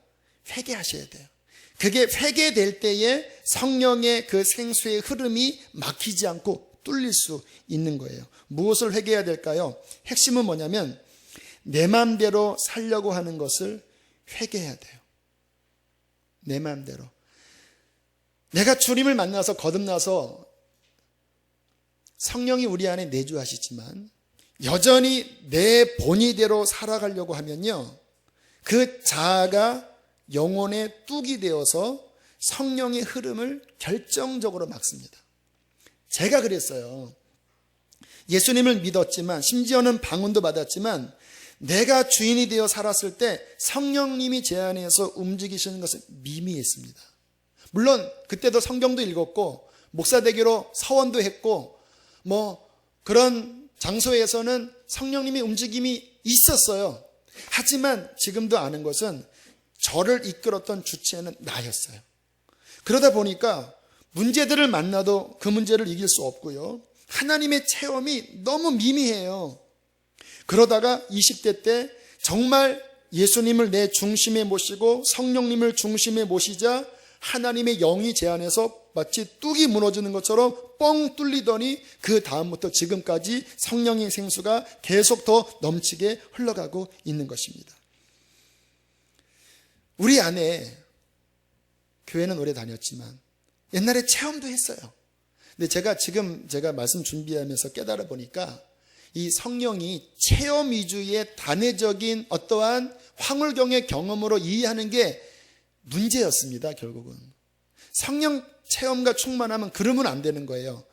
회개하셔야 돼요. 그게 회개될 때에 성령의 그 생수의 흐름이 막히지 않고 뚫릴 수 있는 거예요. 무엇을 회개해야 될까요? 핵심은 뭐냐면 내 마음대로 살려고 하는 것을 회개해야 돼요. 내 마음대로. 내가 주님을 만나서 거듭나서 성령이 우리 안에 내주하시지만 여전히 내 본의대로 살아가려고 하면요, 그 자아가 영혼의 뚝이 되어서 성령의 흐름을 결정적으로 막습니다. 제가 그랬어요. 예수님을 믿었지만, 심지어는 방언도 받았지만 내가 주인이 되어 살았을 때 성령님이 제 안에서 움직이시는 것은 미미했습니다. 물론 그때도 성경도 읽었고 목사 되기로 서원도 했고 그런 장소에서는 성령님의 움직임이 있었어요. 하지만 지금도 아는 것은 저를 이끌었던 주체는 나였어요. 그러다 보니까 문제들을 만나도 그 문제를 이길 수 없고요, 하나님의 체험이 너무 미미해요. 그러다가 20대 때 정말 예수님을 내 중심에 모시고 성령님을 중심에 모시자 하나님의 영이 제 안에서 마치 뚝이 무너지는 것처럼 뻥 뚫리더니 그 다음부터 지금까지 성령의 생수가 계속 더 넘치게 흘러가고 있는 것입니다. 우리 안에 교회는 오래 다녔지만 옛날에 체험도 했어요. 근데 제가 말씀 준비하면서 깨달아 보니까 이 성령이 체험 위주의 단회적인 어떠한 황홀경의 경험으로 이해하는 게 문제였습니다. 결국은 성령 체험과 충만하면 그러면 안 되는 거예요.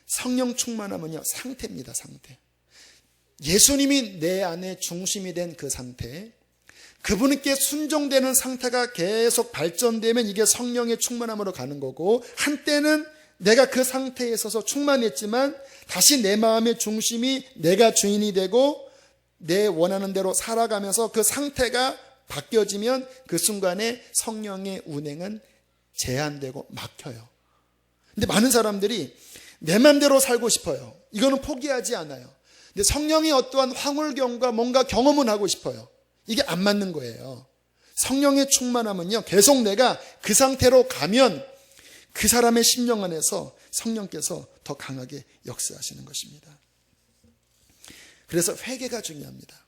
성령 충만하면요, 상태입니다. 상태. 예수님이 내 안에 중심이 된 그 상태, 그분께 순종되는 상태가 계속 발전되면 이게 성령의 충만함으로 가는 거고, 한때는 내가 그 상태에 있어서 충만했지만 다시 내 마음의 중심이 내가 주인이 되고 내 원하는 대로 살아가면서 그 상태가 바뀌어지면 그 순간에 성령의 운행은 제한되고 막혀요. 근데 많은 사람들이 내 마음대로 살고 싶어요. 이거는 포기하지 않아요. 근데 성령이 어떠한 황홀경과 뭔가 경험은 하고 싶어요. 이게 안 맞는 거예요. 성령의 충만함은요, 계속 내가 그 상태로 가면 그 사람의 심령 안에서 성령께서 더 강하게 역사하시는 것입니다. 그래서 회개가 중요합니다.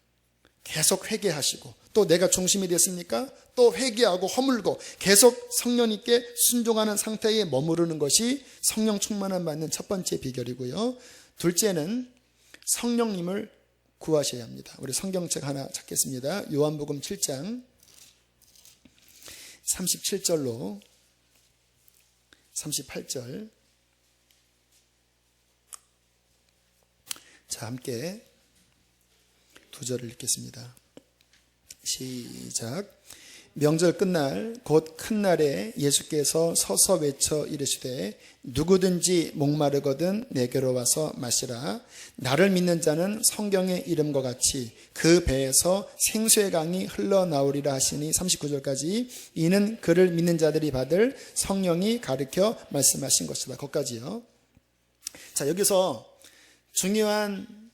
계속 회개하시고, 또 내가 중심이 됐습니까? 또 회개하고 허물고 계속 성령님께 순종하는 상태에 머무르는 것이 성령 충만함 받는 첫 번째 비결이고요. 둘째는 성령님을 구하셔야 합니다. 우리 성경책 하나 찾겠습니다. 요한복음 7장 37절로 38절. 자, 함께 두 절을 읽겠습니다. 시작. 명절 끝날 곧 큰 날에 예수께서 서서 외쳐 이르시되 누구든지 목마르거든 내게로 와서 마시라. 나를 믿는 자는 성경의 이름과 같이 그 배에서 생수의 강이 흘러나오리라 하시니 39절까지 이는 그를 믿는 자들이 받을 성령이 가르쳐 말씀하신 것이다. 거기까지요. 자, 여기서 중요한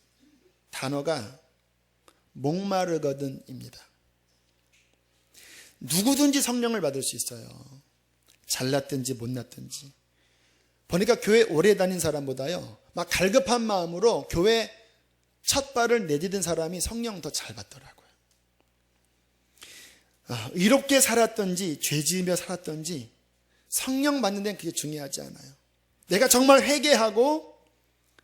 단어가 목마르거든입니다. 누구든지 성령을 받을 수 있어요. 잘났든지 못났든지. 보니까 교회 오래 다닌 사람보다요, 막 갈급한 마음으로 교회 첫 발을 내디딘 사람이 성령 더 잘 받더라고요. 의롭게 살았든지 죄 지으며 살았든지 성령 받는 데는 그게 중요하지 않아요. 내가 정말 회개하고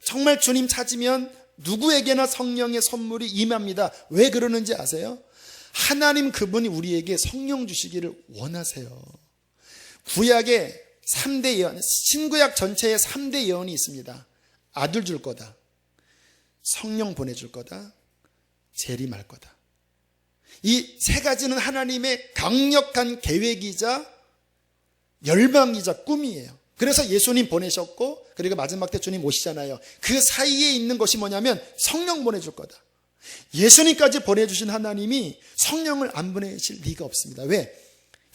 정말 주님 찾으면 누구에게나 성령의 선물이 임합니다. 왜 그러는지 아세요? 하나님 그분이 우리에게 성령 주시기를 원하세요. 구약에 3대 예언, 신구약 전체에 3대 예언이 있습니다. 아들 줄 거다, 성령 보내줄 거다, 재림할 거다. 이 세 가지는 하나님의 강력한 계획이자 열망이자 꿈이에요. 그래서 예수님 보내셨고, 그리고 마지막 때 주님 오시잖아요. 그 사이에 있는 것이 뭐냐면 성령 보내줄 거다. 예수님까지 보내주신 하나님이 성령을 안 보내실 리가 없습니다. 왜?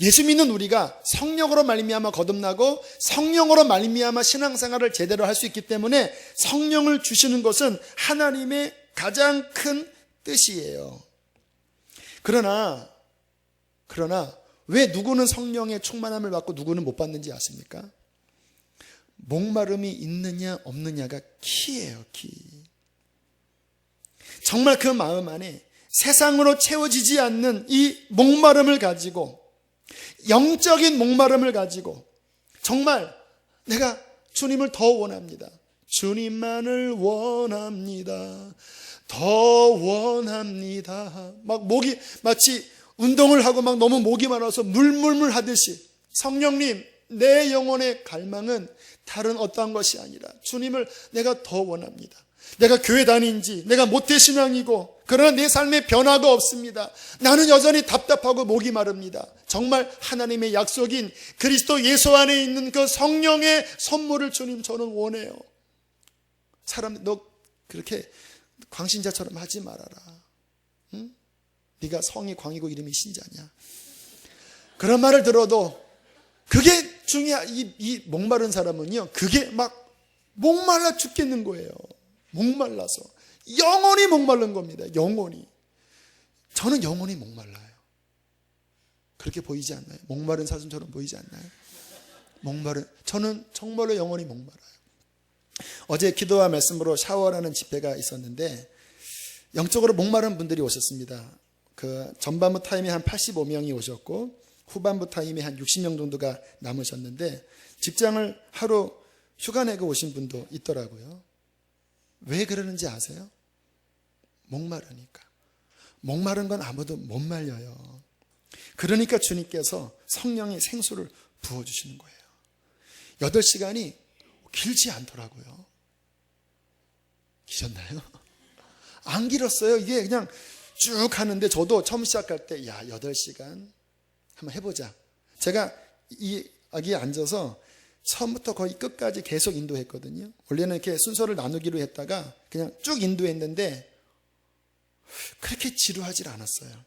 예수 믿는 우리가 성령으로 말미암아 거듭나고 성령으로 말미암아 신앙생활을 제대로 할 수 있기 때문에 성령을 주시는 것은 하나님의 가장 큰 뜻이에요. 그러나 왜 누구는 성령의 충만함을 받고 누구는 못 받는지 아십니까? 목마름이 있느냐 없느냐가 키예요. 키. 정말 그 마음 안에 세상으로 채워지지 않는 이 목마름을 가지고, 영적인 목마름을 가지고 정말 내가 주님을 더 원합니다, 주님만을 원합니다, 더 원합니다, 막 목이 마치 운동을 하고 막 너무 목이 말라서 물물물 하듯이, 성령님 내 영혼의 갈망은 다른 어떠한 것이 아니라 주님을 내가 더 원합니다. 내가 교회 다닌지, 내가 모태신앙이고 그러나 내 삶에 변화가 없습니다. 나는 여전히 답답하고 목이 마릅니다. 정말 하나님의 약속인 그리스도 예수 안에 있는 그 성령의 선물을 주님 저는 원해요. 사람 너 그렇게 광신자처럼 하지 말아라. 응? 네가 성이 광이고 이름이 신자냐. 그런 말을 들어도 그게 이 목마른 사람은요, 그게 막 목말라 죽겠는 거예요. 목말라서 영원히 목마른 겁니다. 영원히. 저는 영원히 목말라요. 그렇게 보이지 않나요? 목마른 사슴처럼 보이지 않나요? 저는 정말로 영원히 목말라요. 어제 기도와 말씀으로 샤워라는 집회가 있었는데 영적으로 목마른 분들이 오셨습니다. 그 전반부 타임에 한 85명이 오셨고 후반부 타임에 한 60명 정도가 남으셨는데 직장을 하루 휴가 내고 오신 분도 있더라고요. 왜 그러는지 아세요? 목마르니까. 목마른 건 아무도 못 말려요. 그러니까 주님께서 성령의 생수를 부어주시는 거예요. 8시간이 길지 않더라고요. 기셨나요? 안 길었어요. 이게 그냥 쭉 하는데 저도 처음 시작할 때 8시간 한번 해보자. 제가 여기 앉아서 처음부터 거의 끝까지 계속 인도했거든요. 원래는 이렇게 순서를 나누기로 했다가 그냥 쭉 인도했는데 그렇게 지루하지 않았어요.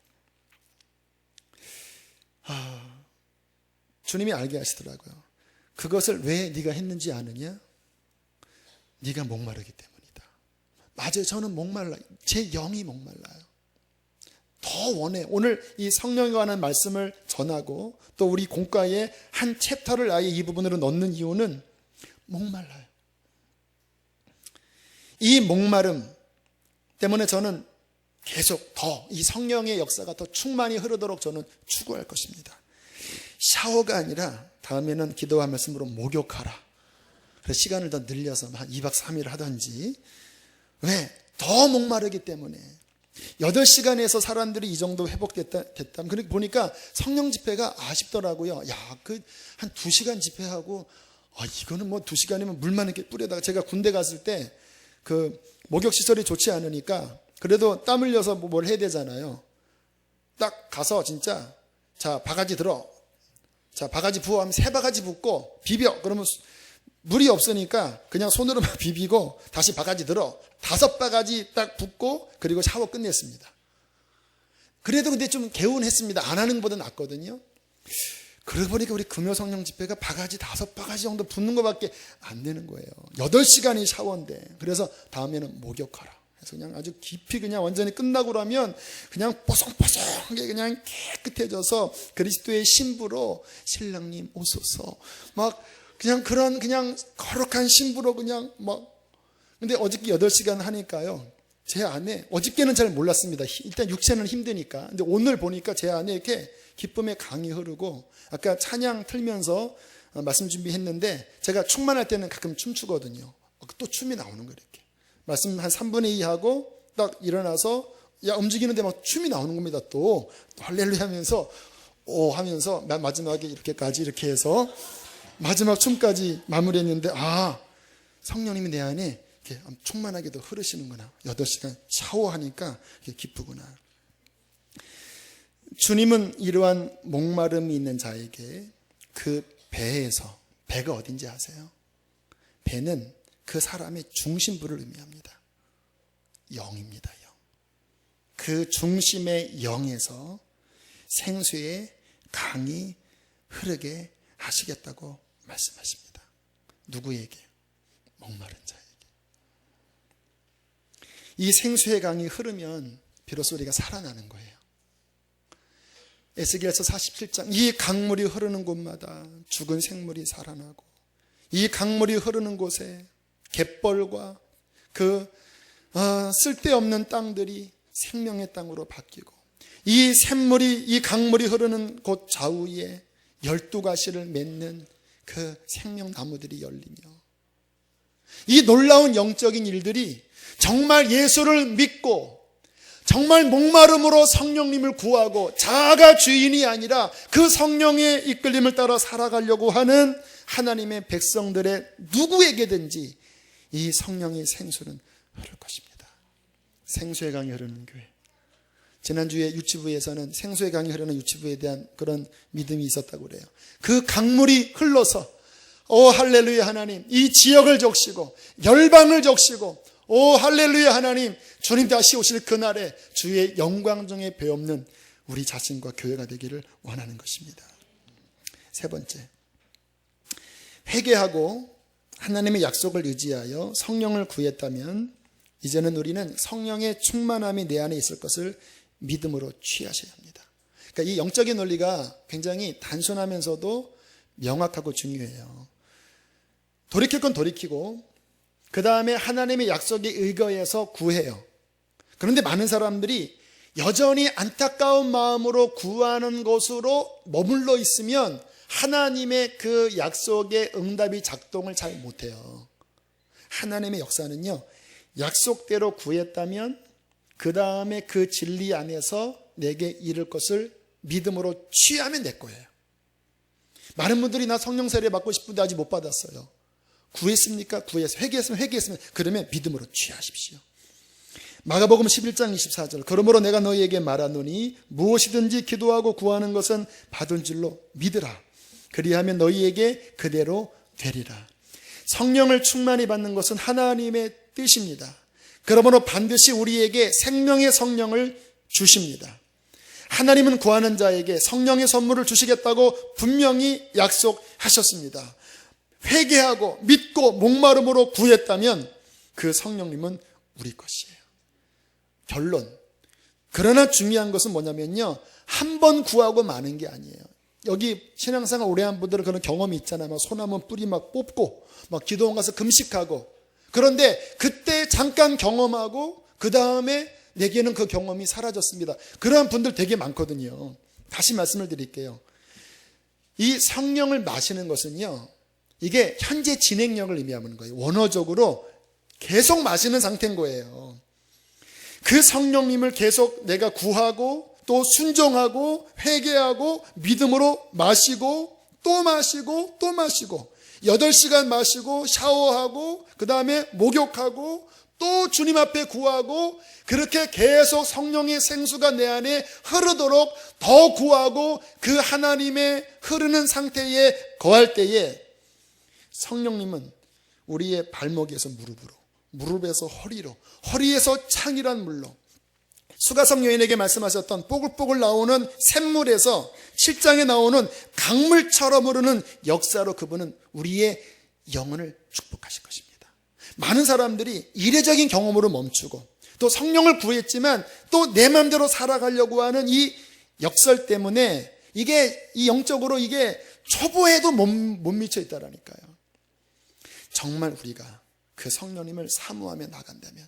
주님이 알게 하시더라고요. 그것을 왜 네가 했는지 아느냐? 네가 목마르기 때문이다. 맞아요. 저는 목말라요. 제 영이 목말라요. 더 원해. 오늘 이 성령에 관한 말씀을 전하고 또 우리 공과에 한 챕터를 아예 이 부분으로 넣는 이유는 목말라요. 이 목마름 때문에 저는 계속 더 이 성령의 역사가 더 충만히 흐르도록 저는 추구할 것입니다. 샤워가 아니라 다음에는 기도와 말씀으로 목욕하라. 그래서 시간을 더 늘려서 한 2박 3일 하든지. 왜? 더 목마르기 때문에 8시간에서 사람들이 이 정도 회복됐다면, 그러니까 보니까 성령 집회가 아쉽더라고요. 한 2시간 집회하고, 이거는 뭐 2시간이면 물만 이렇게 뿌려다가, 제가 군대 갔을 때 목욕시설이 좋지 않으니까 그래도 땀 흘려서 뭘 해야 되잖아요. 딱 가서 진짜, 자, 바가지 들어. 자, 바가지 부어 하면 3바가지 붓고 비벼. 그러면 물이 없으니까 그냥 손으로만 비비고 다시 바가지 들어. 5바가지 딱 붓고 그리고 샤워 끝냈습니다. 그래도 근데 좀 개운했습니다. 안 하는 것보다 낫거든요. 그러고 보니까 우리 금요성령 집회가 바가지 5바가지 정도 붓는 것밖에 안 되는 거예요. 8시간이 샤워인데. 그래서 다음에는 목욕하라. 그래서 그냥 아주 깊이 그냥 완전히 끝나고 나면 그냥 뽀송뽀송하게 그냥 깨끗해져서 그리스도의 신부로 신랑님 오소서 막 그냥 그런 그냥 거룩한 신부로 그냥 막. 근데 어저께 8시간 하니까요, 제 안에, 어저께는 잘 몰랐습니다. 일단 육체는 힘드니까. 근데 오늘 보니까 제 안에 이렇게 기쁨의 강이 흐르고, 아까 찬양 틀면서 말씀 준비했는데, 제가 충만할 때는 가끔 춤추거든요. 또 춤이 나오는 거예요, 이렇게. 말씀 한 3분의 2 하고 딱 일어나서 움직이는데 막 춤이 나오는 겁니다. 또 할렐루야 하면서 하면서 마지막에 이렇게까지 이렇게 해서 마지막 춤까지 마무리했는데, 성령님이 내 안에 이렇게 충만하게도 흐르시는구나. 8시간 샤워하니까 기쁘구나. 주님은 이러한 목마름이 있는 자에게 그 배에서, 배가 어딘지 아세요? 배는 그 사람의 중심부를 의미합니다. 영입니다. 영. 그 중심의 영에서 생수의 강이 흐르게 하시겠다고 말씀하십니다. 누구에게? 목마른 자에게. 이 생수의 강이 흐르면 비로소 우리가 살아나는 거예요. 에스겔서 47장, 이 강물이 흐르는 곳마다 죽은 생물이 살아나고, 이 강물이 흐르는 곳에 갯벌과 쓸데없는 땅들이 생명의 땅으로 바뀌고, 이 강물이 흐르는 곳 좌우에 12가시를 맺는 그 생명나무들이 열리며, 이 놀라운 영적인 일들이 정말 예수를 믿고 정말 목마름으로 성령님을 구하고 자아가 주인이 아니라 그 성령의 이끌림을 따라 살아가려고 하는 하나님의 백성들의 누구에게든지 이 성령의 생수는 흐를 것입니다. 생수의 강이 흐르는 교회. 지난주에 유치부에서는 생수의 강이 흐르는 유치부에 대한 그런 믿음이 있었다고 그래요. 그 강물이 흘러서 할렐루야 하나님, 이 지역을 적시고 열방을 적시고, 할렐루야 하나님, 주님 다시 오실 그날에 주의 영광 중에 배없는 우리 자신과 교회가 되기를 원하는 것입니다. 세 번째, 회개하고 하나님의 약속을 의지하여 성령을 구했다면 이제는 우리는 성령의 충만함이 내 안에 있을 것을 믿음으로 취하셔야 합니다. 그러니까 이 영적인 원리가 굉장히 단순하면서도 명확하고 중요해요. 돌이킬 건 돌이키고 그 다음에 하나님의 약속에 의거해서 구해요. 그런데 많은 사람들이 여전히 안타까운 마음으로 구하는 것으로 머물러 있으면 하나님의 그 약속의 응답이 작동을 잘 못해요. 하나님의 역사는요, 약속대로 구했다면 그 다음에 그 진리 안에서 내게 이룰 것을 믿음으로 취하면 내 거예요. 많은 분들이 나 성령 세례 받고 싶은데 아직 못 받았어요. 구했습니까? 구했어요. 회개했으면 그러면 믿음으로 취하십시오. 마가복음 11장 24절, 그러므로 내가 너희에게 말하노니 무엇이든지 기도하고 구하는 것은 받은 줄로 믿으라. 그리하면 너희에게 그대로 되리라. 성령을 충만히 받는 것은 하나님의 뜻입니다. 그러므로 반드시 우리에게 생명의 성령을 주십니다. 하나님은 구하는 자에게 성령의 선물을 주시겠다고 분명히 약속하셨습니다. 회개하고 믿고 목마름으로 구했다면 그 성령님은 우리 것이에요. 결론. 그러나 중요한 것은 뭐냐면요, 한 번 구하고 마는 게 아니에요. 여기 신앙생활 오래 한 분들은 그런 경험이 있잖아요. 막 소나무 뿌리 막 뽑고 막 기도원 가서 금식하고, 그런데 그때 잠깐 경험하고 그 다음에 내게는 그 경험이 사라졌습니다. 그러한 분들 되게 많거든요. 다시 말씀을 드릴게요. 이 성령을 마시는 것은요, 이게 현재 진행력을 의미하는 거예요. 원어적으로 계속 마시는 상태인 거예요. 그 성령님을 계속 내가 구하고 또 순종하고 회개하고 믿음으로 마시고 또 마시고 또 마시고 8시간 마시고 샤워하고 그 다음에 목욕하고 또 주님 앞에 구하고 그렇게 계속 성령의 생수가 내 안에 흐르도록 더 구하고 그 하나님의 흐르는 상태에 거할 때에 성령님은 우리의 발목에서 무릎으로, 무릎에서 허리로, 허리에서 창이란 물로 수가성 여인에게 말씀하셨던 뽀글뽀글 나오는 샘물에서 7장에 나오는 강물처럼 흐르는 역사로 그분은 우리의 영혼을 축복하실 것입니다. 많은 사람들이 이례적인 경험으로 멈추고 또 성령을 구했지만 또 내 마음대로 살아가려고 하는 이 역설 때문에 이게 이 영적으로 이게 초보에도 못 미쳐 있다라니까요. 정말 우리가 그 성령님을 사모하며 나간다면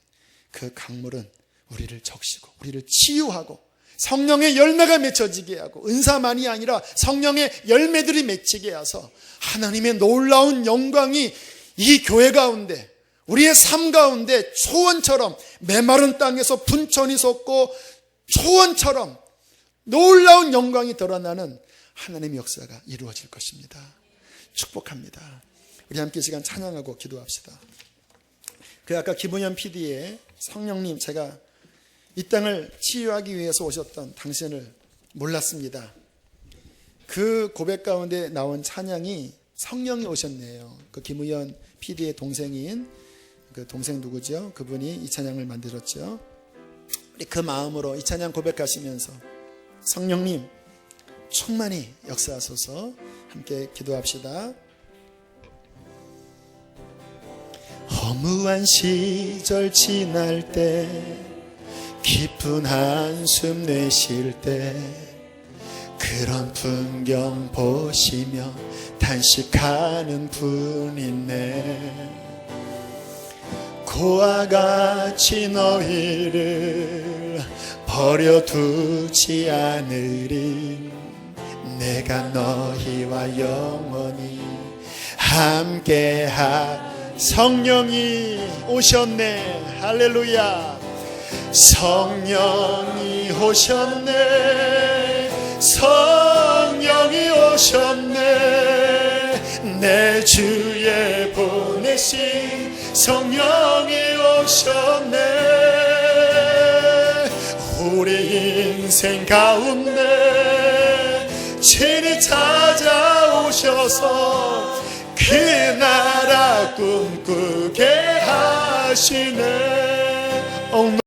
그 강물은 우리를 적시고 우리를 치유하고 성령의 열매가 맺혀지게 하고 은사만이 아니라 성령의 열매들이 맺히게 해서 하나님의 놀라운 영광이 이 교회 가운데 우리의 삶 가운데 초원처럼 메마른 땅에서 분천이 솟고 초원처럼 놀라운 영광이 드러나는 하나님의 역사가 이루어질 것입니다. 축복합니다. 우리 함께 시간 찬양하고 기도합시다. 그 아까 김은현 PD의 성령님, 제가 이 땅을 치유하기 위해서 오셨던 당신을 몰랐습니다. 그 고백 가운데 나온 찬양이 성령이 오셨네요. 그 김우현 PD의 동생인 그 동생 누구죠? 그분이 이 찬양을 만들었죠. 우리 그 마음으로 이 찬양 고백하시면서 성령님 충만히 역사하소서 함께 기도합시다. 허무한 시절 지날 때 깊은 한숨 내쉴 때 그런 풍경 보시며 탄식하는 분 있네. 고와 같이 너희를 버려두지 않으리. 내가 너희와 영원히 함께하. 성령이 오셨네. 할렐루야. 성령이 오셨네. 성령이 오셨네. 내 주에 보내신 성령이 오셨네. 우리 인생 가운데 친히 찾아오셔서 그 나라 꿈꾸게 하시네.